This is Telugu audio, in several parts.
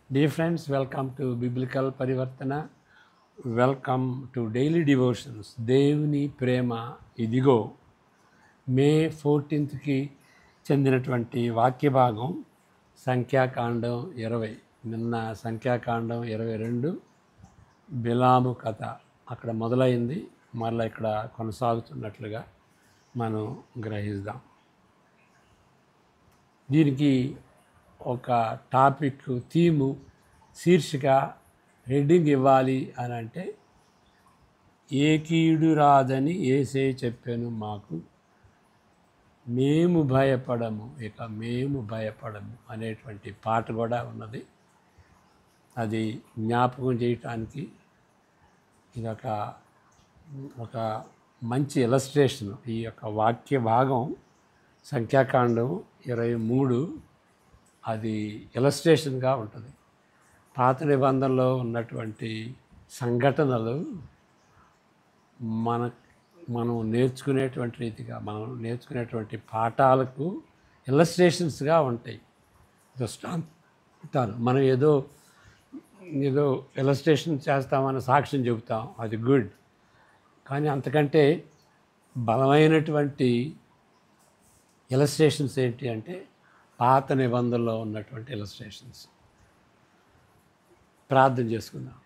Dear friends, welcome to Biblical Parivartana. Welcome to Daily Devotions. దేవుని ప్రేమ ఇదిగో మే 14కి చెందినటువంటి వాక్య భాగం సంఖ్యాకాండం 20. నిన్న సంఖ్యాకాండం 22 బిలాము కథ అక్కడ మొదలైంది, మళ్ళీ ఇక్కడ కొనసాగుతున్నట్లుగా మనం గ్రహిద్దాం. దీనికి ఒక టాపిక్, థీము, శీర్షిక, హెడ్డింగ్ ఇవ్వాలి అని అంటే ఏ కీడు రాదని యేసే చెప్పాను మాకు, మేము భయపడము, ఇక మేము భయపడము అనేటువంటి పాట కూడా ఉన్నది. అది జ్ఞాపకం చేయటానికి ఇదొక ఒక మంచి ఇలస్ట్రేషన్. ఈ యొక్క వాక్య భాగం సంఖ్యాకాండం 23 అది ఇలస్ట్రేషన్గా ఉంటుంది. పాత నిబంధనలో ఉన్నటువంటి సంఘటనలు మనం నేర్చుకునేటువంటి రీతిగా, మనం నేర్చుకునేటువంటి పాఠాలకు ఇలస్ట్రేషన్స్గా ఉంటాయి. దృష్టాంతాలు. మనం ఏదో ఇలస్ట్రేషన్ చేస్తామని సాక్ష్యం చెబుతాం, అది గుడ్. కానీ అంతకంటే బలమైనటువంటి ఇలస్ట్రేషన్స్ ఏంటి అంటే పాత నిబంధనలో ఉన్నటువంటి ఇలస్ట్రేషన్స్. ప్రార్థన చేసుకుందాం.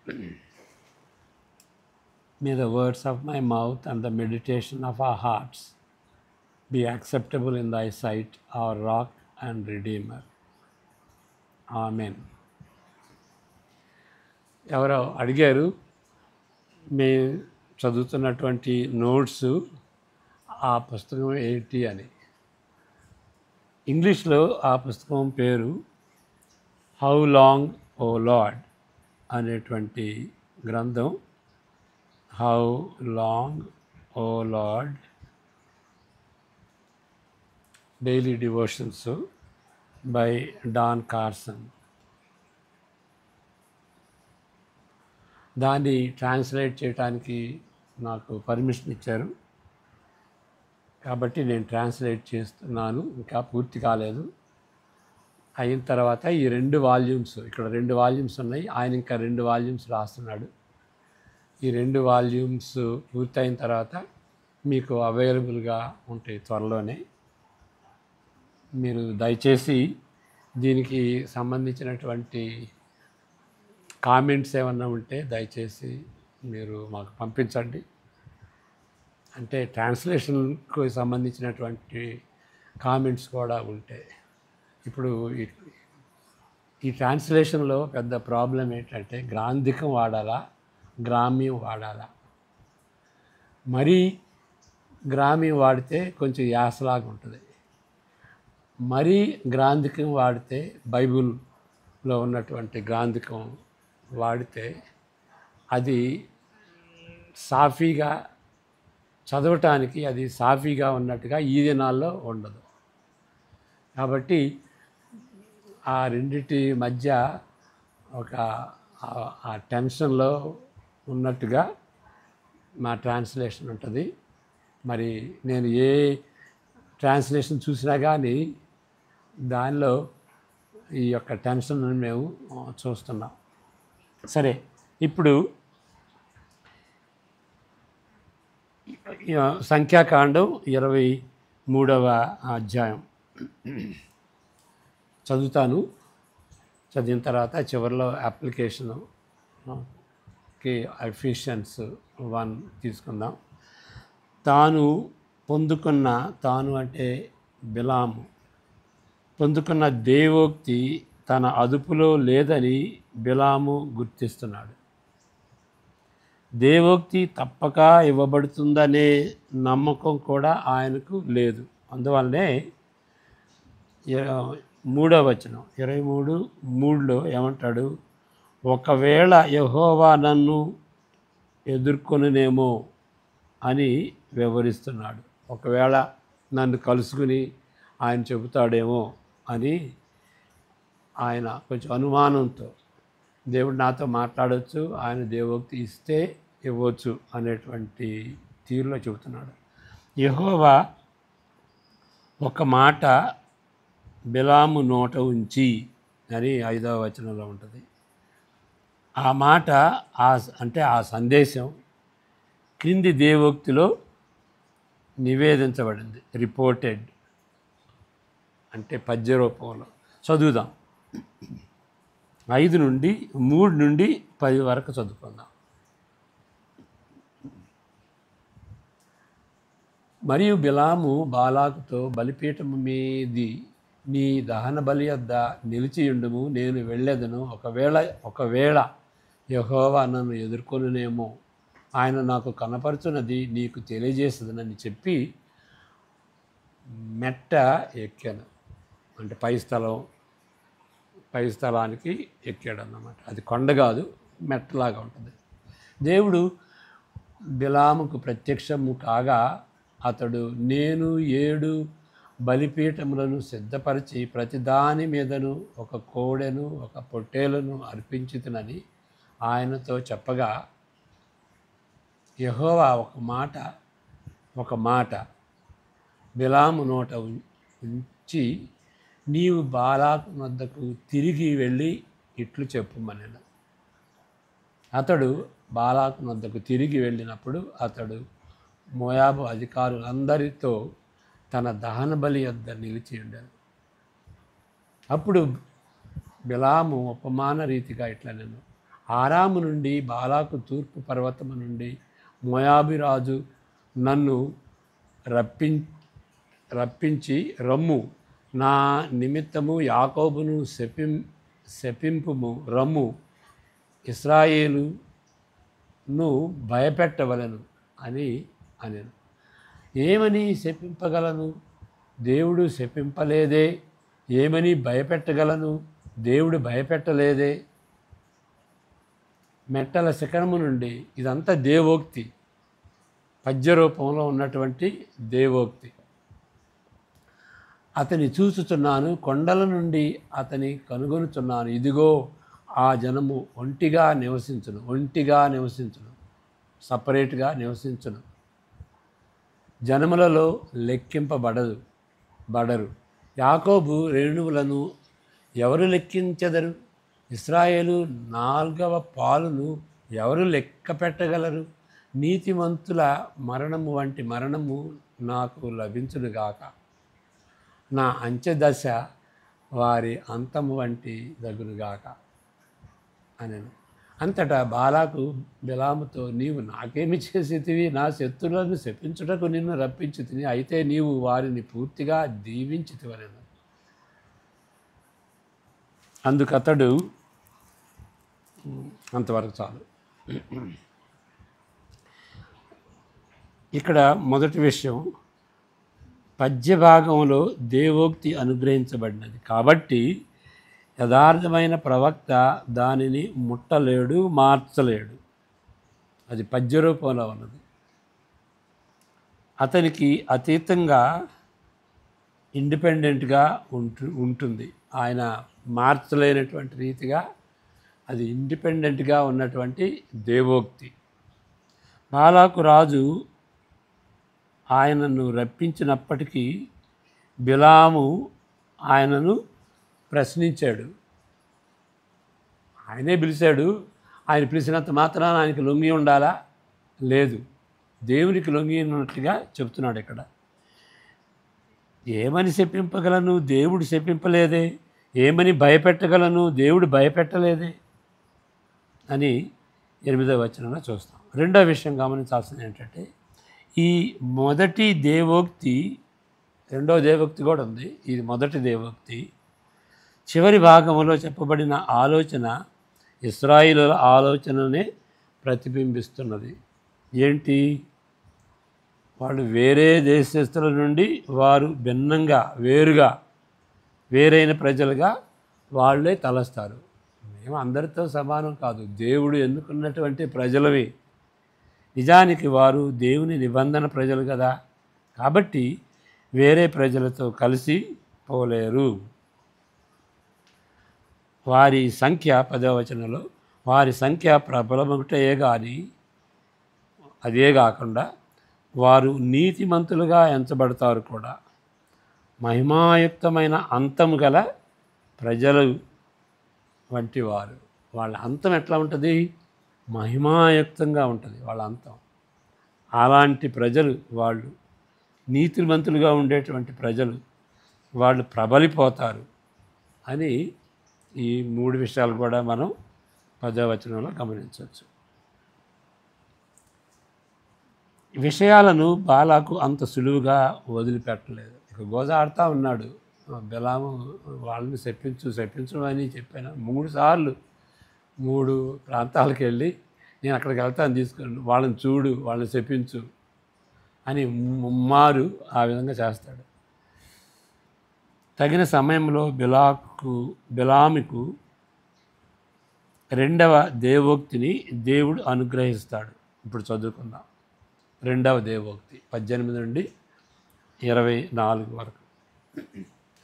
May the words of my mouth and the meditation of our hearts be acceptable in thy sight, our rock and redeemer. Amen. ఎవరో అడిగారు, మేము చదువుతున్నటువంటి నోట్స్ ఆ పుస్తకం ఏంటి అని. ఇంగ్లీష్లో ఆ పుస్తకం పేరు హౌ లాంగ్ ఓ లార్డ్ అనేటువంటి గ్రంథం. How long O Lord daily devotions by Don Carson. దాన్ని ట్రాన్స్లేట్ చేయడానికి నాకు పర్మిషన్ ఇచ్చారు, కాబట్టి నేను ట్రాన్స్లేట్ చేస్తున్నాను. ఇంకా పూర్తి కాలేదు. అయిన తర్వాత ఈ 2 వాల్యూమ్స్, ఇక్కడ 2 వాల్యూమ్స్ ఉన్నాయి, ఆయన ఇంకా 2 వాల్యూమ్స్ రాస్తున్నాడు. ఈ 2 వాల్యూమ్స్ పూర్తయిన తర్వాత మీకు అవైలబుల్గా ఉంటాయి త్వరలోనే. మీరు దయచేసి దీనికి సంబంధించినటువంటి కామెంట్స్ ఏమన్నా ఉంటే దయచేసి మీరు మాకు పంపించండి. అంటే ట్రాన్స్లేషన్కు సంబంధించినటువంటి కామెంట్స్ కూడా ఉంటాయి. ఇప్పుడు ఈ ట్రాన్స్లేషన్లో పెద్ద ప్రాబ్లం ఏంటంటే గ్రాంధికం వాడాలా, గ్రామ్యం వాడాలా. మరీ గ్రామ్యం వాడితే కొంచెం యాసలాగా ఉంటుంది, మరీ గ్రాంధికం వాడితే బైబిల్లో ఉన్నటువంటి గ్రాంధికం వాడితే అది సాఫీగా చదవటానికి, అది సాఫీగా ఉన్నట్టుగా ఈ దినాల్లో ఉండదు. కాబట్టి ఆ రెండిటి మధ్య ఒక ఆ టెన్షన్లో ఉన్నట్టుగా మా ట్రాన్స్లేషన్ ఉంటుంది. మరి నేను ఏ ట్రాన్స్లేషన్ చూసినా కానీ దానిలో ఈ యొక్క టెన్షన్ మేము చూస్తున్నాం. సరే, ఇప్పుడు సంఖ్యాకాండం 23వ అధ్యాయం చదువుతాను. చదివిన తర్వాత చివరిలో అప్లికేషన్కి ఎఫిషియన్స్ 1 తీసుకుందాం. తాను అంటే బిలాము పొందుకున్న దేవోక్తి తన అదుపులో లేదని బిలాము గుర్తిస్తున్నాడు. దేవోక్తి తప్పక ఇవ్వబడుతుందనే నమ్మకం కూడా ఆయనకు లేదు. అందువల్లనే 3వ వచనం 23:3లో ఏమంటాడు? ఒకవేళ యెహోవా నన్ను ఎదుర్కొనునేమో అని వివరిస్తున్నాడు. ఒకవేళ నన్ను కలుసుకుని ఆయన చెబుతాడేమో అని ఆయన కొంచెం అనుమానంతో, దేవుడు నాతో మాట్లాడవచ్చు, ఆయన దేవోక్తి ఇస్తే ఇవ్వచ్చు అనేటువంటి తీరులో చెబుతున్నాడు. యెహోవా ఒక మాట బిలాము నోట ఉంచి అని 5వ వచనంలో ఉంటుంది. ఆ మాట అంటే ఆ సందేశం క్రింది దేవోక్తిలో నివేదించబడింది. రిపోర్టెడ్ అంటే పద్య రూపంలో. చదువుదాం. 3 నుండి 10 వరకు చదువుకుందాం. మరియు బిలాము బాలాకుతో, బలిపీఠము మీది నీ దహన బలి యొద్ద నిలిచియుండుము, నేను వెళ్ళెదను. ఒకవేళ యెహోవా నన్ను ఎదుర్కొనునేమో, ఆయన నాకు కనపరుచున్నది నీకు తెలియజేస్తుందని చెప్పి మెట్ట ఎక్కాను. అంటే పై స్థలానికి ఎక్కాడు అన్నమాట. అది కొండ కాదు, మెట్టలాగా ఉంటుంది. దేవుడు బిలాముకు ప్రత్యక్షము కాగా అతడు, నేను 7 బలిపీఠములను సిద్ధపరిచి ప్రతిదాని మీదను ఒక కోడెను ఒక పొట్టేలును అర్పించుతునని ఆయనతో చెప్పగా, యెహోవా ఒక మాట బిలాము నోట ఉంచి, నీవు బాలాకు వద్దకు తిరిగి వెళ్ళి ఇట్లు చెప్పుమనెను. అతడు బాలాకు వద్దకు తిరిగి వెళ్ళినప్పుడు అతడు మోయాబు అధికారులందరితో తన దహన బలి యొద్ద నిలిచి ఉండెను. అప్పుడు బిలాము ఉపమాన రీతిగా ఇట్లనెను, ఆరాము నుండి బాలాకు తూర్పు పర్వతము నుండి మోయాబిరాజు నన్ను రప్పించి రమ్ము, నా నిమిత్తము యాకోబును శపింపుము, రమ్ము, ఇశ్రాయేలును భయపెట్టవలెను అని అనెను. ఏమని శపింపగలను? దేవుడు శపింపలేదే. ఏమని భయపెట్టగలను? దేవుడు భయపెట్టలేదే. మెట్టల శిఖరము నుండి, ఇదంతా దేవోక్తి, పద్య రూపంలో ఉన్నటువంటి దేవోక్తి. అతని చూచుచున్నాను, కొండల నుండి అతని కనుగొనుచున్నాను. ఇదిగో ఆ జనము ఒంటిగా నివసించును, సపరేట్గా నివసించును, జనములలో లెక్కింపబడరు. యాకోబు రేణువులను ఎవరు లెక్కించెదరు? ఇశ్రాయేలు 4వ పాలును ఎవరు లెక్క పెట్టగలరు? నీతిమంతుల మరణము వంటి మరణము నాకు లభించునుగాక, నా అంచెదశ వారి అంతము వంటి దగునుగాక అనెను. అంతటా బాలాకు బిలాముతో, నీవు నాకేమి చేసితివి? నా శత్రువులను శపించుటకు నిన్ను రప్పించితిని, అయితే నీవు వారిని పూర్తిగా దీవించితివనెను. అందుకతడు, అంతవరకు చాలు. ఇక్కడ మొదటి విషయం, పద్య భాగంలో దేవోక్తి అనుగ్రహించబడినది కాబట్టి యథార్థమైన ప్రవక్త దానిని ముట్టలేడు, మార్చలేడు. అది పద్య రూపంలో ఉన్నది. అతనికి అతీతంగా ఇండిపెండెంట్గా ఉంటుంది. ఆయన మార్చలేనటువంటి రీతిగా అది ఇండిపెండెంట్గా ఉన్నటువంటి దేవోక్తి. బాలాకు రాజు ఆయనను రప్పించినప్పటికీ బిలాము ఆయనను ప్రశ్నించాడు. ఆయనే పిలిచాడు. ఆయన పిలిచినంత మాత్రాన ఆయనకి లొంగి ఉండాలా? లేదు. దేవునికి లొంగి ఉన్నట్టుగా చెప్తున్నాడు ఇక్కడ. ఏమని శపింపగలను? దేవుడు శపింపలేదే. ఏమని భయపెట్టగలను? దేవుడు భయపెట్టలేదే అని 8వ వచనంలో చూస్తాం. రెండో విషయం గమనించాల్సింది ఏంటంటే, ఈ మొదటి దేవోక్తి, రెండో దేవోక్తి కూడా ఉంది. ఇది మొదటి దేవోక్తి. చివరి భాగంలో చెప్పబడిన ఆలోచన ఇశ్రాయేలుల ఆలోచననే ప్రతిబింబిస్తున్నది. ఏంటి? వాళ్ళు వేరే దేశస్తుల నుండి వారు భిన్నంగా, వేరైన ప్రజలుగా వాళ్ళే తలస్తారు. మేము అందరితో సమానం కాదు, దేవుడు ఎన్నుకున్నటువంటి ప్రజలవి. నిజానికి వారు దేవుని నిబంధన ప్రజలు కదా, కాబట్టి వేరే ప్రజలతో కలిసి పోలేరు. వారి సంఖ్య 10వ వచనంలో, వారి సంఖ్య ప్రబలమొకటే కానీ అదే కాకుండా వారు నీతిమంతులుగా ఎంచబడతారు కూడా. మహిమాయుక్తమైన అంతము గల ప్రజలు వంటి వారు. వాళ్ళ అంతం ఎట్లా ఉంటుంది? మహిమాయుక్తంగా ఉంటుంది వాళ్ళ అంతం. అలాంటి ప్రజలు వాళ్ళు, నీతిమంతులుగా ఉండేటువంటి ప్రజలు వాళ్ళు ప్రబలిపోతారు అని ఈ 3 విషయాలు కూడా మనం 10వ వచనంలో గమనించవచ్చు. విషయాలను బాలాకు అంత సులువుగా వదిలిపెట్టలేదు. ఇక గోజాడుతూ ఉన్నాడు. బిలాము వాళ్ళని శపించు అని చెప్పాను. 3 సార్లు 3 ప్రాంతాలకు వెళ్ళి నేను అక్కడికి వెళ్తాను, తీసుకుని వాళ్ళని చూడు, వాళ్ళని శపించు అని ముమ్మారు ఆ విధంగా చేస్తాడు. తగిన సమయంలో బిలాముకు రెండవ దేవోక్తిని దేవుడు అనుగ్రహిస్తాడు. ఇప్పుడు చదువుకుందాం. రెండవ దేవోక్తి 18 నుండి 24 వరకు.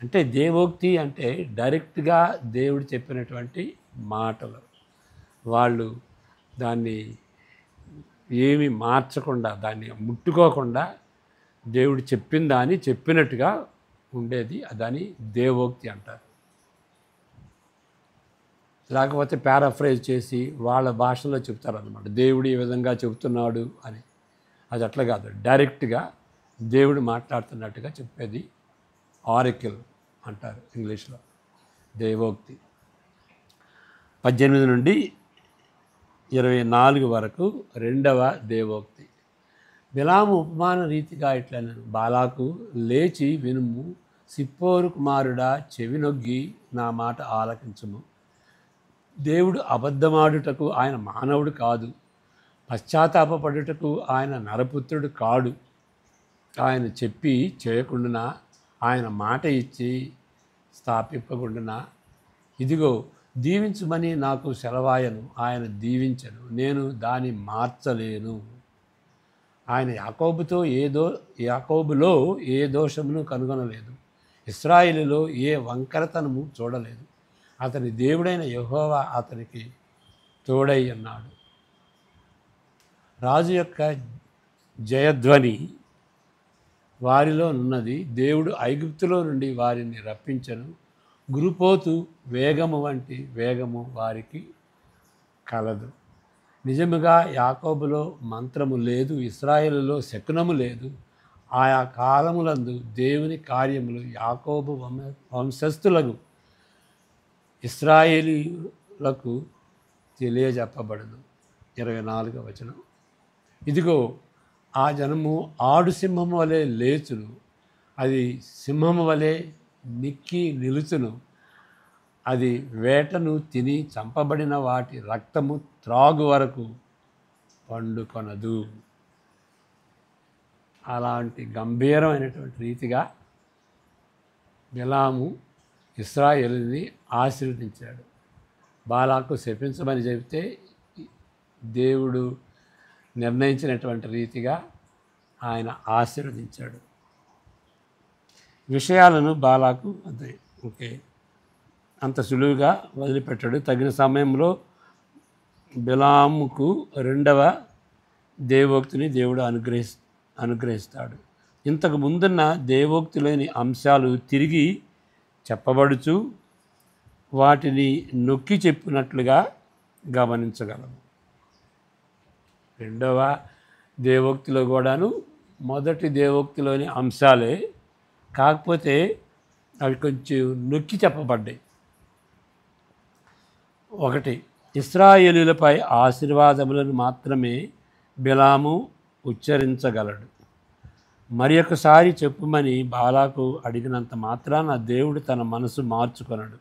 అంటే దేవోక్తి అంటే డైరెక్ట్గా దేవుడు చెప్పినటువంటి మాటలు. వాళ్ళు దాన్ని ఏమి మార్చకుండా, దాన్ని ముట్టుకోకుండా దేవుడు చెప్పిన దాన్ని చెప్పినట్టుగా ఉండేది. దాన్ని దేవోక్తి అంటారు. లేకపోతే పారాఫ్రైజ్ చేసి వాళ్ళ భాషలో చెప్తారన్నమాట, దేవుడు ఈ విధంగా చెబుతున్నాడు అని. అది అట్లా కాదు, డైరెక్ట్గా దేవుడు మాట్లాడుతున్నట్టుగా చెప్పేది ఆరికల్ అంటారు ఇంగ్లీష్లో, దేవోక్తి. 18 నుండి 24 వరకు రెండవ దేవోక్తి. బిలాము ఉపమాన రీతిగా ఇట్లనెను, బాలాకు లేచి వినుము, సిప్పోరు కుమారుడా చెవినొగ్గి నా మాట ఆలకించుము. దేవుడు అబద్ధమాడుటకు ఆయన మానవుడు కాదు, పశ్చాత్తాపపడుటకు ఆయన నరపుత్రుడు కాడు. ఆయన చెప్పి చేయకుండానా, ఆయన మాట ఇచ్చి స్థాపింపకుండానా. ఇదిగో దీవించుమని నాకు సెలవాయను, ఆయన దీవించను, నేను దాన్ని మార్చలేను. ఆయన యాకోబులో ఏ దోషమును కనుగొనలేదు, ఇశ్రాయేలులో ఏ వంకరతనము చూడలేదు. అతని దేవుడైన యెహోవా అతనికి తోడై ఉన్నాడు. రాజు యొక్క జయధ్వని వారిలో ఉన్నది. దేవుడు ఐగుప్తులో నుండి వారిని రప్పించను. గురుపోతు వేగము వంటి వేగము వారికి కలదు. నిజముగా యాకోబులో మంత్రము లేదు, ఇశ్రాయేలులో శకునము లేదు. ఆయా కాలములందు దేవుని కార్యములు యాకోబు వంశస్థులకు ఇశ్రాయేలీయులకు తెలియజెప్పబడదు. 24వ వచనం. ఇదిగో ఆ జనము ఆడు సింహము వలె లేచును, అది సింహము వలె నిక్కి నిలుచును, అది వేటను తిని చంపబడిన వాటి రక్తము త్రాగు వరకు పండుకొనదు. అలాంటి గంభీరమైనటువంటి రీతిగా బిలాము ఇశ్రాయేలుని ఆశీర్వదించాడు. బాలాకు శపించమని చెబితే దేవుడు నిర్ణయించినటువంటి రీతిగా ఆయన ఆశీర్వదించాడు. విషయాలను బాలాకు అంత సులువుగా వదిలిపెట్టాడు. తగిన సమయంలో బిలాముకు రెండవ దేవోక్తిని దేవుడు అనుగ్రహిస్తాడు. ఇంతకు ముందున్న దేవోక్తిలోని అంశాలు తిరిగి చెప్పబడుచు వాటిని నొక్కి చెప్పినట్లుగా గమనించగలము. రెండవ దేవోక్తిలో కూడాను మొదటి దేవోక్తిలోని అంశాలే, కాకపోతే అవి కొంచెం నొక్కి చెప్పబడ్డాయి. ఒకటి, ఇశ్రాయేలీయులపై ఆశీర్వాదములను మాత్రమే బిలాము ఉచ్చరించగలడు. మరి ఒకసారి చెప్పుమని బాలాకు అడిగినంత మాత్రాన దేవుడు తన మనసు మార్చుకొనడు.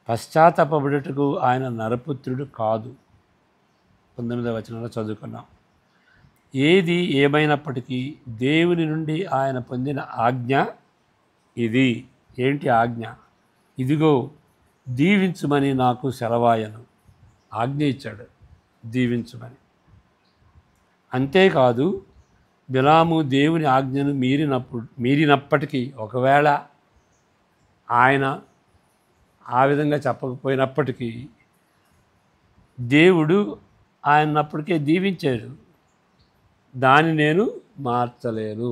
పశ్చాత్తాపపడుటకు ఆయన నరపుత్రుడు కాదు. 19వ వచనంలో చదువుకున్నాం. ఏది ఏమైనప్పటికీ దేవుని నుండి ఆయన పొందిన ఆజ్ఞ ఇది. ఏంటి ఆజ్ఞ? ఇదిగో దీవించుమని నాకు సెలవాయను. ఆజ్ఞ ఇచ్చాడు, దీవించుమని. అంతేకాదు, బిలాము దేవుని ఆజ్ఞను మీరినప్పటికీ, ఒకవేళ ఆయన ఆ విధంగా చెప్పకపోయినప్పటికీ దేవుడు ఆయనప్పటికే దీవించాడు. దాన్ని నేను మార్చలేను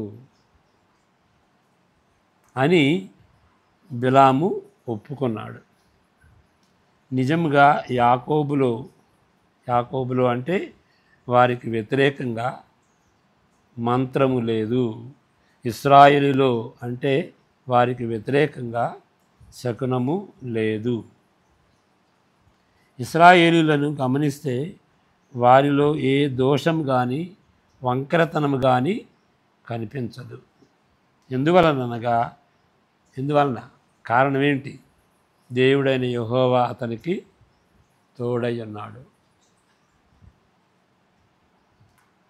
అని బిలాము ఒప్పుకున్నాడు. నిజంగా యాకోబులో అంటే వారికి వ్యతిరేకంగా మంత్రము లేదు. ఇశ్రాయేలులో అంటే వారికి వ్యతిరేకంగా శకునము లేదు. ఇశ్రాయేలులను గమనిస్తే వారిలో ఏ దోషం కానీ వంకరతనం కానీ కనిపించదు. ఎందువలన కారణం ఏంటి? దేవుడైన యెహోవా అతనికి తోడై ఉన్నాడు.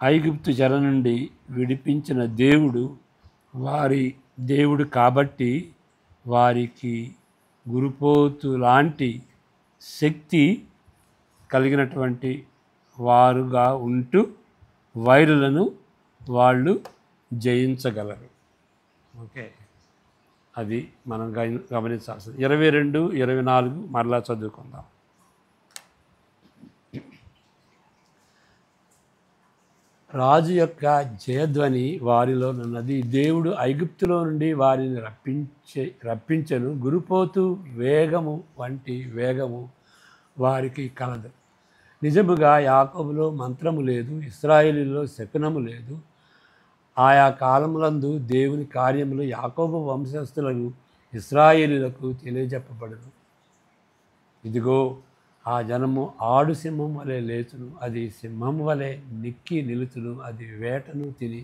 ఐగుప్తు చెర నుండి విడిపించిన దేవుడు వారి దేవుడు కాబట్టి వారికి గురుపోతు లాంటి శక్తి కలిగినటువంటి వారుగా ఉంటూ వైరులను వాళ్ళు జయించగలరు. ఓకే, అది మనం గమనించాల్సింది. 22, 24 మరలా చదువుకుందాం. రాజు యొక్క జయధ్వని వారిలో నున్నది. దేవుడు ఐగుప్తులో నుండి వారిని రప్పించెను. గురుపోతు వేగము వంటి వేగము వారికి కలదు. నిజముగా యాకోబులో మంత్రము లేదు, ఇశ్రాయేలులో శకునము లేదు. ఆయా కాలములందు దేవుని కార్యములు యాకోబు వంశస్థులకు ఇశ్రాయేలులకు తెలియజెప్పబడును. ఇదిగో ఆ జనము ఆడు సింహం వలె లేచును, అది సింహం వలె నిక్కి నిలుచును, అది వేటను తిని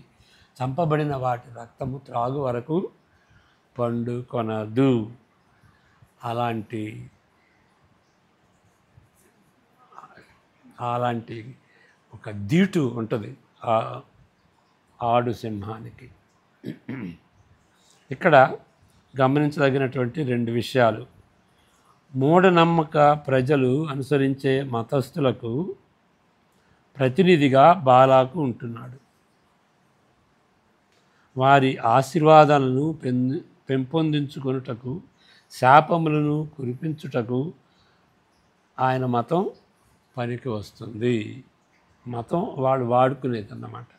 చంపబడిన వాటి రక్తము త్రాగు వరకు పండుకొనదు. అలాంటి ఒక దీటు ఉంటుంది ఆ ఆడు సింహానికి. ఇక్కడ గమనించదగినటువంటి 2 విషయాలు. మూఢనమ్మక ప్రజలు అనుసరించే మతస్థులకు ప్రతినిధిగా బాలాకు ఉంటున్నాడు. వారి ఆశీర్వాదాలను పెంపొందించుకొనుటకు, శాపములను కురిపించుటకు ఆయన మతం పనికి వస్తుంది. మతం వాడు వాడుకునేది అన్నమాట.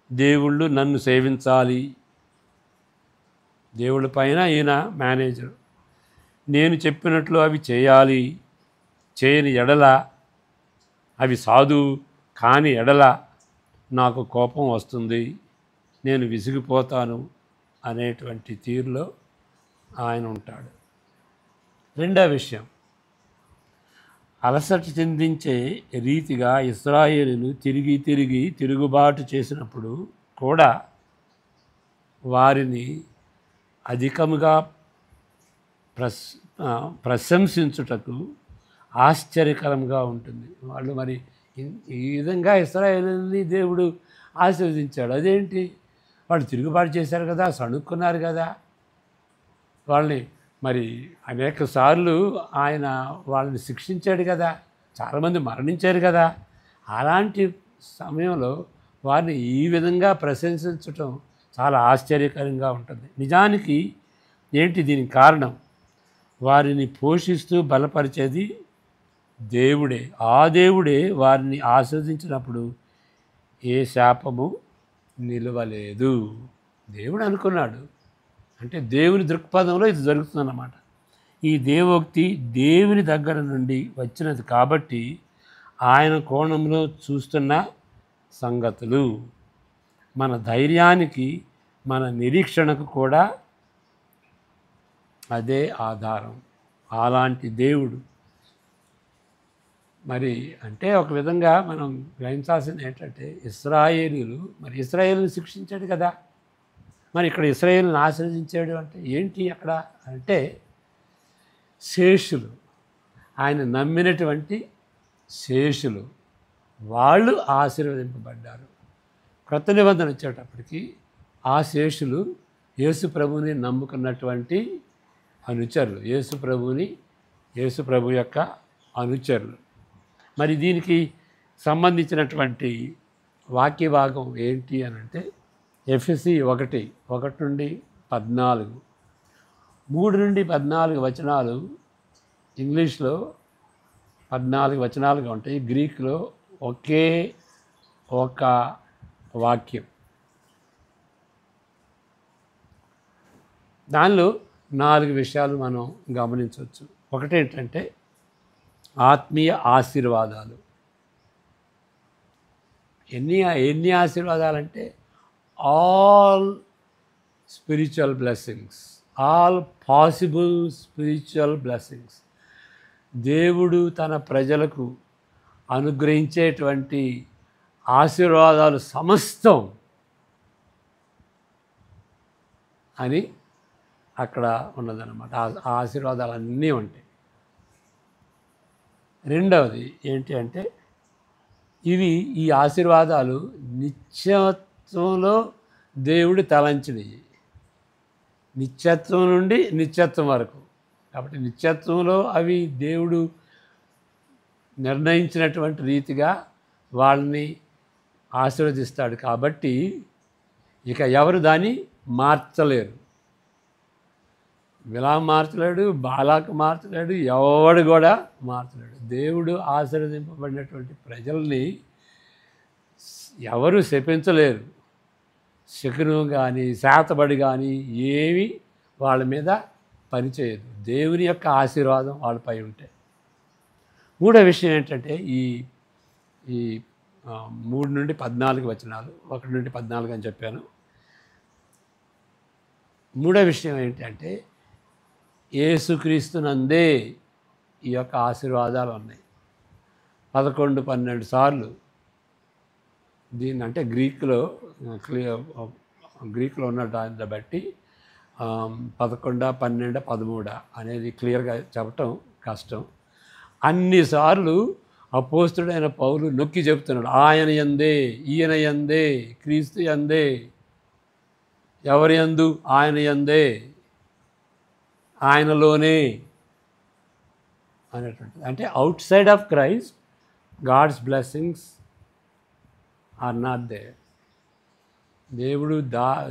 దేవుళ్ళు నన్ను సేవించాలి, దేవుళ్ళ పైన ఈయన మేనేజర్, నేను చెప్పినట్లు అవి చేయాలి, చేయని ఎడల అవి సాధు కాని ఎడల నాకు కోపం వస్తుంది, నేను విసిగిపోతాను అనేటువంటి తీరులో ఆయన ఉంటాడు. రెండో విషయం, అలసట చెందించే రీతిగా ఇశ్రాయేలును తిరిగి తిరుగుబాటు చేసినప్పుడు కూడా వారిని అధికముగా ప్రశంసించుటకు ఆశ్చర్యకరంగా ఉంటుంది. వాళ్ళు మరి ఈ విధంగా ఇశ్రాయేలుని దేవుడు ఆశీర్వదించాడు. అదేంటి? వాళ్ళు తిరుగుబాటు చేశారు కదా, సణుక్కున్నారు కదా, వాళ్ళని మరి అనేక సార్లు ఆయన వాళ్ళని శిక్షించాడు కదా, చాలామంది మరణించారు కదా. అలాంటి సమయంలో వారిని ఈ విధంగా ప్రశంసించటం చాలా ఆశ్చర్యకరంగా ఉంటుంది. నిజానికి ఏంటి దీనికి కారణం? వారిని పోషిస్తూ బలపరిచేది దేవుడే. ఆ దేవుడే వారిని ఆస్వాదించినప్పుడు ఏ శాపము నిలవలేదు. దేవుడు అనుకున్నాడు. అంటే దేవుని దృక్పథంలో ఇది జరుగుతుందన్నమాట. ఈ దేవోక్తి దేవుని దగ్గర నుండి వచ్చినది కాబట్టి ఆయన కోణంలో చూస్తున్న సంగతులు మన ధైర్యానికి, మన నిరీక్షణకు కూడా అదే ఆధారం. అలాంటి దేవుడు మరి అంటే ఒక విధంగా మనం గ్రహించాల్సింది ఏంటంటే, ఇశ్రాయేలును శిక్షించాడు కదా, మరి ఇక్కడ ఇశ్రాయేలును ఆశీర్వదించాడు అంటే ఏంటి అక్కడ అంటే, శేషులు, ఆయన నమ్మినటువంటి శేషులు వాళ్ళు ఆశీర్వదింపబడ్డారు. క్రొత్త నిబంధన వచ్చేటప్పటికి ఆ శేషులు యేసు ప్రభువుని నమ్ముకున్నటువంటి అనుచరులు, యేసు ప్రభు యొక్క అనుచరులు. మరి దీనికి సంబంధించినటువంటి వాక్య భాగం ఏంటి అని అంటే, ఎఫెసీ 1:1 నుండి 14, 3 నుండి 14 వచనాలు ఇంగ్లీష్లో 14 వచనాలుగా ఉంటాయి, గ్రీకులో ఒకే ఒక వాక్యం. దానిలో 4 విషయాలు మనం గమనించవచ్చు. ఒకటేంటంటే, ఆత్మీయ ఆశీర్వాదాలు. ఎన్ని ఎన్ని ఆశీర్వాదాలంటే all spiritual blessings, all possible spiritual blessings. దేవుడు తన ప్రజలకు అనుగ్రహించేటువంటి ఆశీర్వాదాలు సమస్తం అని అక్కడ ఉన్నదన్నమాట. ఆ ఆశీర్వాదాలు అన్నీ ఉంటాయి. రెండవది ఏంటి అంటే ఈ ఆశీర్వాదాలు నిత్యత్వంలో దేవుడు తలంచినవి, నిత్యత్వం నుండి నిత్యత్వం వరకు. కాబట్టి నిత్యత్వంలో అవి దేవుడు నిర్ణయించినటువంటి రీతిగా వాళ్ళని ఆశీర్వదిస్తాడు. కాబట్టి ఇక ఎవరు దాన్ని మార్చలేరు. బిలాము మార్చలేడు, బాలాకు మార్చలేడు, ఎవడు కూడా మార్చలేడు. దేవుడు ఆశీర్వదింపబడినటువంటి ప్రజల్ని ఎవరు శపించలేరు. శకును కానీ శాతబడి కానీ ఏమీ వాళ్ళ మీద పనిచేయదు. దేవుని యొక్క ఆశీర్వాదం వాళ్ళపై ఉంటే. మూడో విషయం ఏంటంటే ఈ 3 నుండి 14 వచనాలు, 1 నుండి 14 అని చెప్పాను. మూడో విషయం ఏంటంటే యేసుక్రీస్తునందే ఈ యొక్క ఆశీర్వాదాలు ఉన్నాయి. 11, 12 సార్లు దీన్ని అంటే గ్రీకులో ఉన్న దాన్ని బట్టి 11, 12, 13 అనేది క్లియర్గా చెప్పటం కష్టం. అన్నిసార్లు అపోస్తుడైన పౌలు నొక్కి చెప్తున్నాడు, ఆయన యందే, ఈయన యందే, క్రీస్తు యందే, ఎవరి యందు, ఆయన యందే, ఆయనలోనే అనేటువంటిది. అంటే outside of Christ God's blessings are not there.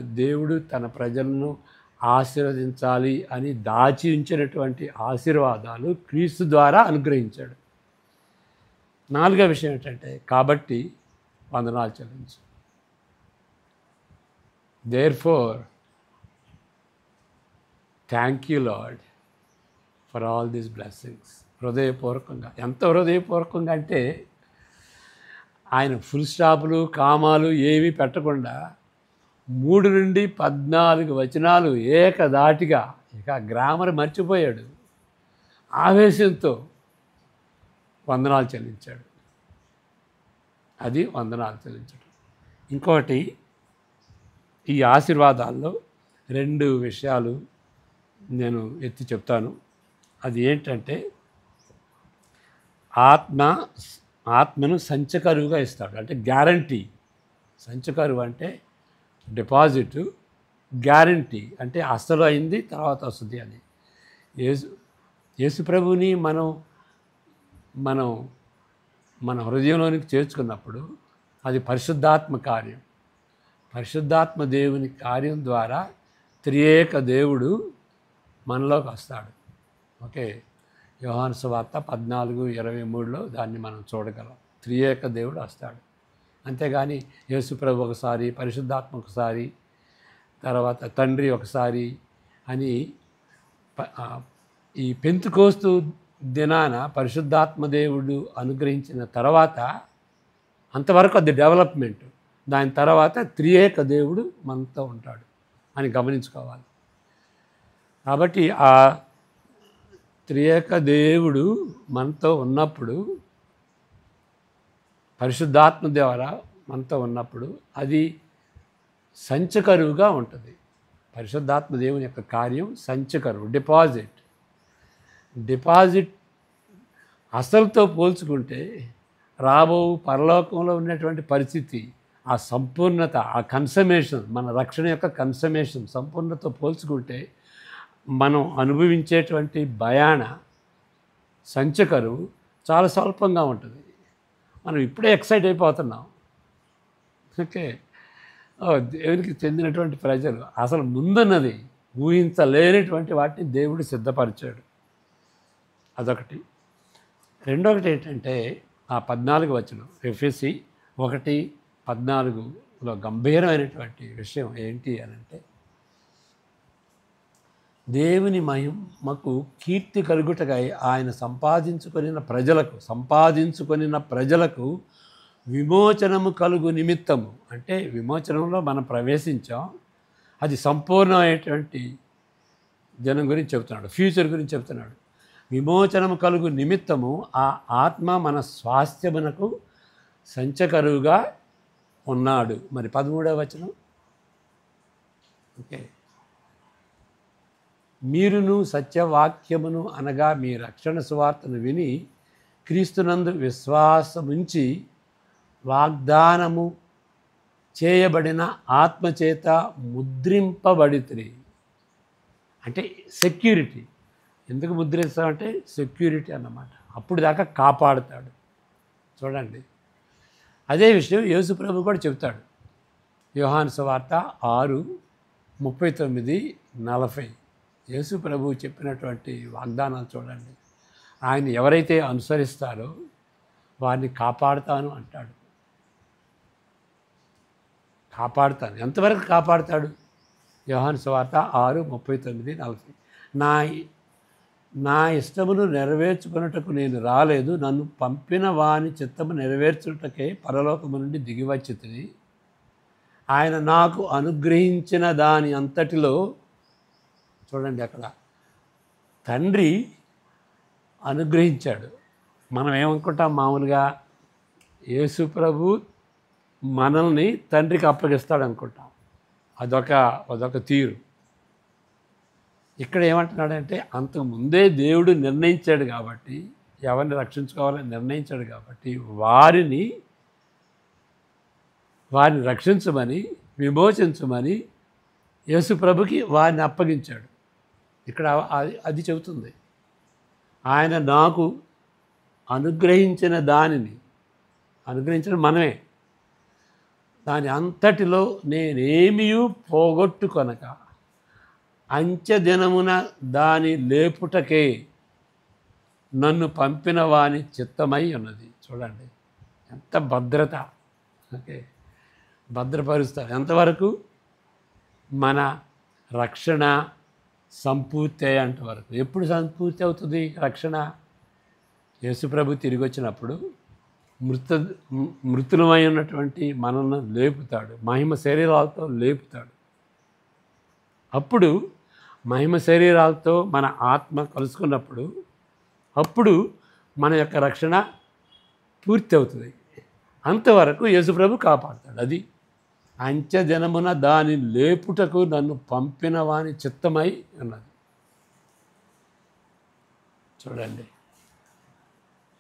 దేవుడు తన ప్రజలను ఆశీర్వదించాలి అని దాచి ఉంచినటువంటి ఆశీర్వాదాలు క్రీస్తు ద్వారా అనుగ్రహించాడు. నాలుగో విషయం ఏంటంటే కాబట్టి వందనాలు చెల్లించు. Therefore thank you lord for all these blessings. హృదయపూర్వకంగా, ఎంత హృదయపూర్వకంగా అంటే ఆయన ఫుల్ స్టాపులు కామాలు ఏమీ పెట్టకుండా 3 నుండి 14 వచనాలు ఏకధాటిగా, ఇక గ్రామర్ మర్చిపోయాడు, ఆవేశంతో వందనాలు చెల్లించాడు. అది వందనాలు చెల్లించడం. ఇంకోటి, ఈ ఆశీర్వాదాల్లో 2 విషయాలు నేను ఎత్తి చెప్తాను. అది ఏంటంటే ఆత్మను సంచకరువుగా ఇస్తాడు. అంటే గ్యారంటీ. సంచకరువు అంటే డిపాజిట్, గ్యారంటీ అంటే అసలు అయింది తర్వాత వస్తుంది అని. యేసు ప్రభువుని మనం మన హృదయంలోనికి చేర్చుకున్నప్పుడు అది పరిశుద్ధాత్మ కార్యం. పరిశుద్ధాత్మ దేవుని కార్యం ద్వారా త్రియేక దేవుడు మనలోకి వస్తాడు. ఓకే, యోహాను సువార్త 14:23లో దాన్ని మనం చూడగలం. త్రియేక దేవుడు వస్తాడు. అంతేగాని యేసుప్రభు ఒకసారి, పరిశుద్ధాత్మ ఒకసారి, తర్వాత తండ్రి ఒకసారి అని ఈ పెంతెకోస్తు దినాన పరిశుద్ధాత్మ దేవుడు అనుగ్రహించిన తర్వాత అంతవరకు అది డెవలప్మెంట్. దాని తర్వాత త్రియేక దేవుడు మనతో ఉంటాడు అని గమనించుకోవాలి. కాబట్టి ఆ త్రియేక దేవుడు మనతో ఉన్నప్పుడు, పరిశుద్ధాత్మ ద్వారా మనతో ఉన్నప్పుడు అది సంచకరువుగా ఉంటుంది. పరిశుద్ధాత్మ దేవుని యొక్క కార్యం సంచకరువు, డిపాజిట్ అసలుతో పోల్చుకుంటే రాబో పరలోకంలో ఉన్నటువంటి పరిస్థితి, ఆ సంపూర్ణత, ఆ కన్సమేషన్, మన రక్షణ యొక్క కన్సమేషన్ సంపూర్ణతతో పోల్చుకుంటే మనం అనుభవించేటువంటి భయాన సంచకరువు చాలా స్వల్పంగా ఉంటుంది. మనం ఇప్పుడే ఎక్సైట్ అయిపోతున్నాం. ఓకే, దేవునికి చెందినటువంటి ప్రజలు అసలు ముందున్నది ఊహించలేనటువంటి వాటిని దేవుడు సిద్ధపరిచాడు. అదొకటి. రెండొకటి ఏంటంటే ఆ 14 వచనం, ఎఫెసీ 1:14లో గంభీరమైనటువంటి విషయం ఏంటి అని అంటే, దేవుని మహిమకు కీర్తి కలుగుటకై ఆయన సంపాదించుకొనిన ప్రజలకు విమోచనము కలుగు నిమిత్తము, అంటే విమోచనంలో మనం ప్రవేశించాం, అది సంపూర్ణమైనటువంటి జనం గురించి చెప్తున్నాడు, ఫ్యూచర్ గురించి చెప్తున్నాడు. విమోచనము కలుగు నిమిత్తము ఆ ఆత్మ మన స్వాస్థ్యమునకు సంచకరువుగా ఉన్నాడు. మరి 13వ వచనం, ఓకే, మీరును సత్యవాక్యమును అనగా మీ రక్షణ సువార్తను విని క్రీస్తునందు విశ్వాసముంచి వాగ్దానము చేయబడిన ఆత్మచేత ముద్రింపబడితిరి. అంటే సెక్యూరిటీ. ఎందుకు ముద్రిస్తామంటే సెక్యూరిటీ అన్నమాట. అప్పుడు దాకా కాపాడుతాడు. చూడండి, అదే విషయం యేసు ప్రభు కూడా చెప్తాడు. యోహాను సువార్త 6:39-40 యేసు ప్రభు చెప్పినటువంటి వాగ్దానాలు చూడండి. ఆయన ఎవరైతే అనుసరిస్తారో వారిని కాపాడుతాను అంటాడు. కాపాడుతాను. ఎంతవరకు కాపాడుతాడు? యోహాను సువార్త 6:39-40 నా ఇష్టమును నెరవేర్చుకున్నటకు నేను రాలేదు, నన్ను పంపిన వాని చిత్తము నెరవేర్చుటకే పరలోకము నుండి దిగివచ్చి తిని ఆయన నాకు అనుగ్రహించిన దాని అంతటిలో, చూడండి అక్కడ తండ్రి అనుగ్రహించాడు. మనం ఏమనుకుంటాం మామూలుగా, యేసు ప్రభు మనల్ని తండ్రికి అప్పగిస్తాడు అనుకుంటాం. అదొక తీరు. ఇక్కడ ఏమంటున్నాడంటే, అంతకుముందే దేవుడు నిర్ణయించాడు కాబట్టి, ఎవరిని రక్షించుకోవాలని నిర్ణయించాడు కాబట్టి వారిని రక్షించమని, విమోచించమని యేసు ప్రభుకి వారిని అప్పగించాడు. ఇక్కడ అది చెబుతుంది. ఆయన నాకు అనుగ్రహించిన దానిని, అనుగ్రహించిన మనమే, దాని అంతటిలో నేనేమీ పోగొట్టుకొనక అంచెదినమున దాని లేపుటకే నన్ను పంపిన వాని చిత్తమై ఉన్నది. చూడండి ఎంత భద్రత. ఓకే, భద్రపరుస్తారు. ఎంతవరకు? మన రక్షణ సంపూర్తి అయ్యేంత వరకు. ఎప్పుడు సంపూర్తి అవుతుంది రక్షణ? యేసుప్రభు తిరిగి వచ్చినప్పుడు మృతులమై ఉన్నటువంటి మనల్ని లేపుతాడు, మహిమ శరీరాలతో లేపుతాడు. అప్పుడు మహిమ శరీరాలతో మన ఆత్మ కలుసుకున్నప్పుడు అప్పుడు మన యొక్క రక్షణ పూర్తి అవుతుంది. అంతవరకు యేసుప్రభు కాపాడుతాడు. అది అంచెదినమున దాని లేపుటకు నన్ను పంపిన వాని చిత్తమై ఉన్నది. చూడండి,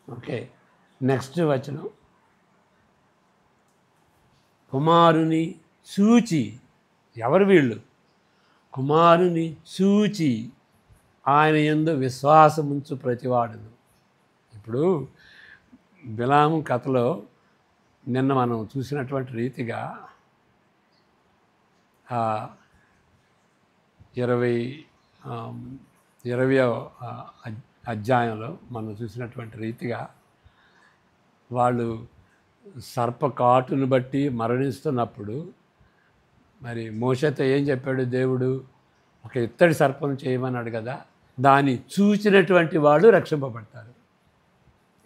ఓకే, నెక్స్ట్ వచనం, కుమారుని చూచి, ఎవరు వీళ్ళు? కుమారుని చూచి ఆయన యందు విశ్వాసముంచు ప్రతివాడును. ఇప్పుడు బిలాము కథలో నిన్న మనం చూసినటువంటి రీతిగా 20వ అధ్యాయంలో మనం చూసినటువంటి రీతిగా వాళ్ళు సర్పకాటును బట్టి మరణిస్తున్నప్పుడు మరి మోషేతో ఏం చెప్పాడు దేవుడు? ఒక ఇత్తడి సర్పం చేయమన్నాడు కదా, దాన్ని చూచినటువంటి వాళ్ళు రక్షింపబడతారు.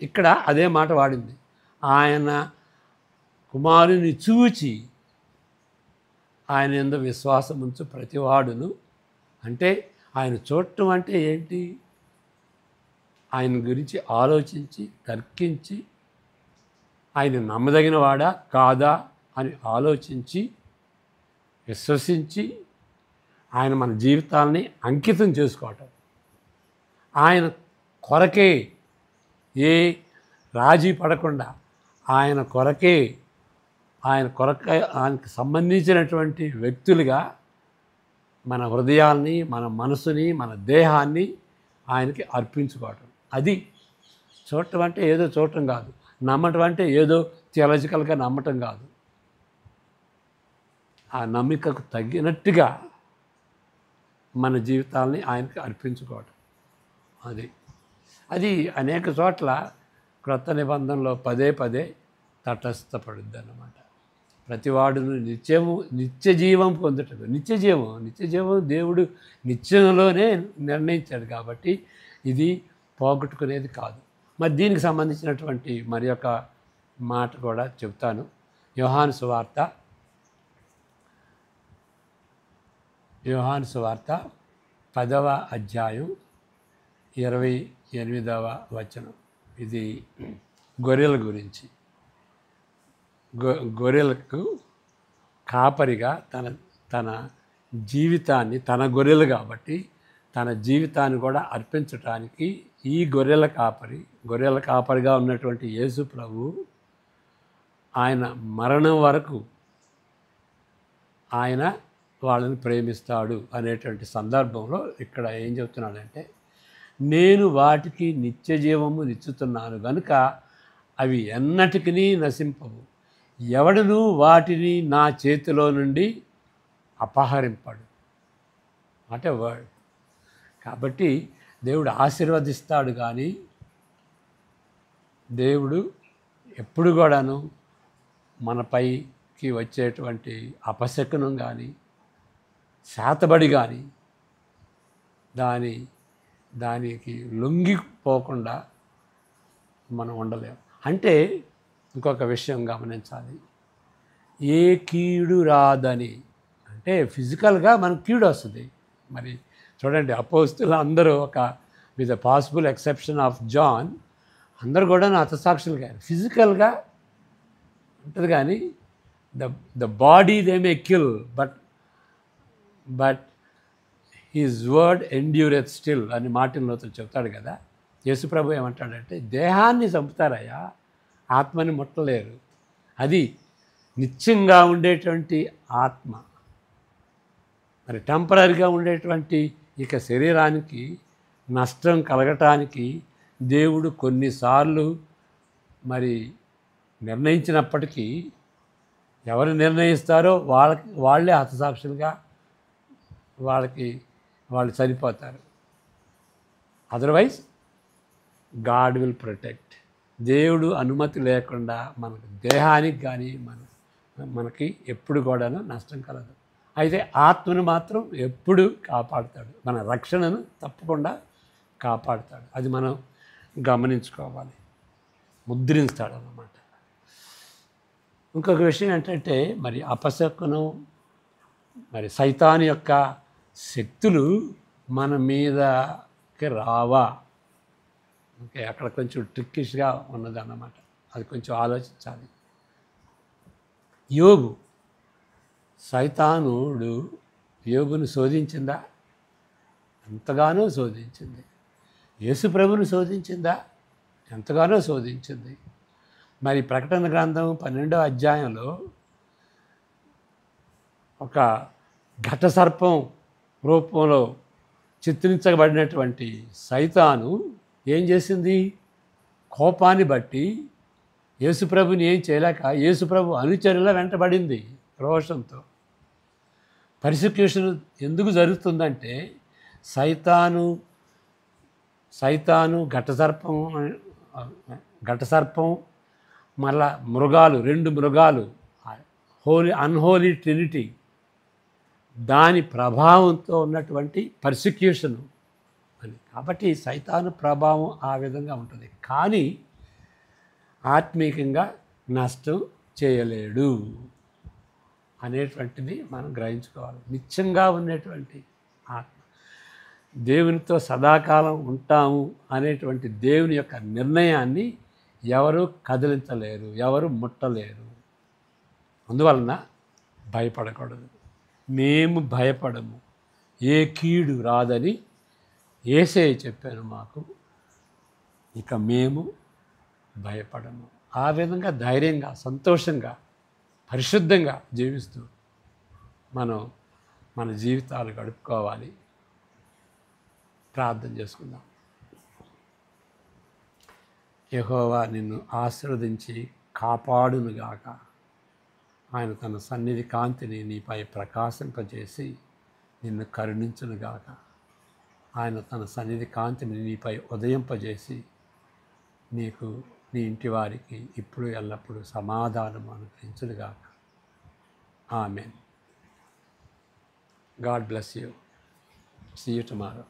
ఇక్కడ అదే మాట వాడింది. ఆయన కుమారుని చూచి ఆయన యందు విశ్వాసం ఉంచు ప్రతివాడును. అంటే ఆయన చూడటం అంటే ఏంటి? ఆయన గురించి ఆలోచించి తర్కించి ఆయన నమ్మదగిన వాడా కాదా అని ఆలోచించి విశ్వసించి ఆయన మన జీవితాలని అంకితం చేసుకోవటం. ఆయన కొరకే ఏ రాజీ పడకుండా ఆయనకు సంబంధించినటువంటి వ్యక్తులుగా మన హృదయాల్ని, మన మనసుని, మన దేహాన్ని ఆయనకి అర్పించుకోవటం. అది చూడటం అంటే ఏదో చూడటం కాదు, నమ్మటం అంటే ఏదో థియాలజికల్గా నమ్మటం కాదు. ఆ నమ్మికకు తగినట్టుగా మన జీవితాలని ఆయనకి అర్పించుకోవటం. అది అనేక చోట్ల క్రొత్త నిబంధనలో పదే పదే తటస్థపడుద్ది అన్నమాట. ప్రతివాడును నిత్య జీవం పొందుటకు. నిత్య జీవం దేవుడు నిత్యంలోనే నిర్ణయించాడు కాబట్టి ఇది పోగొట్టుకునేది కాదు. మరి దీనికి సంబంధించినటువంటి మరి ఒక మాట కూడా చెప్తాను. యోహాను సువార్త 10వ అధ్యాయం 28వ వచనం. ఇది గొర్రెల గురించి. గొర్రెలకు కాపరిగా తన జీవితాన్ని, తన గొర్రెలు కాబట్టి తన జీవితాన్ని కూడా అర్పించటానికి ఈ గొర్రెల కాపరిగా ఉన్నటువంటి యేసు ప్రభు ఆయన మరణం వరకు ఆయన వాళ్ళని ప్రేమిస్తాడు అనేటువంటి సందర్భంలో ఇక్కడ ఏం చెప్తున్నాడంటే, నేను వాటికి నిత్య జీవము నిచ్చుతున్నాను కనుక అవి ఎన్నటికీ నశింపవు, ఎవడును వాటిని నా చేతిలో నుండి అపహరింపడు. అంటే వర్డ్. కాబట్టి దేవుడు ఆశీర్వదిస్తాడు, కానీ దేవుడు ఎప్పుడు కూడాను మనపైకి వచ్చేటువంటి అపశకునం కానీ శాతబడి కానీ దానికి లొంగిపోకుండా మనం ఉండలేము. అంటే ఇంకొక విషయం గమనించాలి, ఏ కీడు రాదని. అంటే ఫిజికల్గా మనకు కీడు వస్తుంది. మరి చూడండి, అపోస్తులు అందరూ with the possible exception of John, అందరూ కూడా హతసాక్షులు కానీ ఫిజికల్గా ఉంటుంది. కానీ the body they may kill, but his word endureth still అని మార్టిన్ లూథర్ చెప్తాడు కదా. యేసుప్రభు ఏమంటాడంటే, దేహాన్ని చంపుతారయ్యా, ఆత్మని ముట్టలేరు. అది నిత్యంగా ఉండేటువంటి ఆత్మ. మరి టెంపరీగా ఉండేటువంటి ఇక శరీరానికి నష్టం కలగటానికి దేవుడు కొన్నిసార్లు మరి నిర్ణయించినప్పటికీ, ఎవరు నిర్ణయిస్తారో వాళ్ళే హతసాక్షులుగా వాళ్ళు చనిపోతారు. Otherwise God will protect. దేవుడు అనుమతి లేకుండా మనకు దేహానికి కానీ మనకి ఎప్పుడు కూడాను నష్టం కలదు. అయితే ఆత్మను మాత్రం ఎప్పుడు కాపాడుతాడు, మన రక్షణను తప్పకుండా కాపాడుతాడు. అది మనం గమనించుకోవాలి, ముద్రించాడు అన్నమాట. ఇంకొక విషయం ఏంటంటే, మరి అపశకునం, మరి సైతాను యొక్క శక్తులు మన మీదకి రావా? ఓకే, అక్కడ కొంచెం ట్రిక్కిష్గా ఉన్నదన్నమాట. అది కొంచెం ఆలోచించాలి. యోబు, సైతానుడు యోబును శోధించిందా? ఎంతగానో శోధించింది. యేసు ప్రభువును శోధించిందా? ఎంతగానో శోధించింది. మరి ప్రకటన గ్రంథం 12వ అధ్యాయంలో ఒక ఘటసర్పం రూపంలో చిత్రించబడినటువంటి సైతాను ఏం చేసింది? కోపాన్ని బట్టి యేసుప్రభుని ఏం చేయలేక యేసుప్రభు అనుచరుల వెంటబడింది రోషంతో. పర్సిక్యూషన్ ఎందుకు జరుగుతుందంటే, సైతాను ఘటసర్పం మళ్ళా మృగాలు, 2 మృగాలు, అన్హోలీ ట్రినిటీ, దాని ప్రభావంతో ఉన్నటువంటి పర్సిక్యూషను అని. కాబట్టి సైతాను ప్రభావం ఆ విధంగా ఉంటుంది, కానీ ఆత్మీయంగా నష్టం చేయలేడు అనేటువంటిది మనం గ్రహించుకోవాలి. నిత్యంగా ఉన్నటువంటి ఆత్మ, దేవునితో సదాకాలం ఉంటాము అనేటువంటి దేవుని యొక్క నిర్ణయాన్ని ఎవరు కదిలించలేరు, ఎవరు ముట్టలేరు. అందువలన భయపడకూడదు. మేము భయపడము, ఏ కీడు రాదని యేసయ్య చెప్పాను మాకు, ఇక మేము భయపడము. ఆ విధంగా ధైర్యంగా, సంతోషంగా, పరిశుద్ధంగా జీవిస్తూ మనం మన జీవితాలు గడుపుకోవాలి. ప్రార్థన చేసుకుందాం. యెహోవా నిన్ను ఆశీర్వదించి కాపాడునుగాక. ఆయన తన సన్నిధి కాంతిని నీపై ప్రకాశింపజేసి నిన్ను కరుణించునుగాక. ఆయన తన సన్నిధి కాంతిని నీపై ఉదయింపజేసి నీకు, నీ ఇంటి వారికి ఇప్పుడు ఎల్లప్పుడూ సమాధానం అనుగ్రహించునుగాక. Amen. God bless you. See you tomorrow.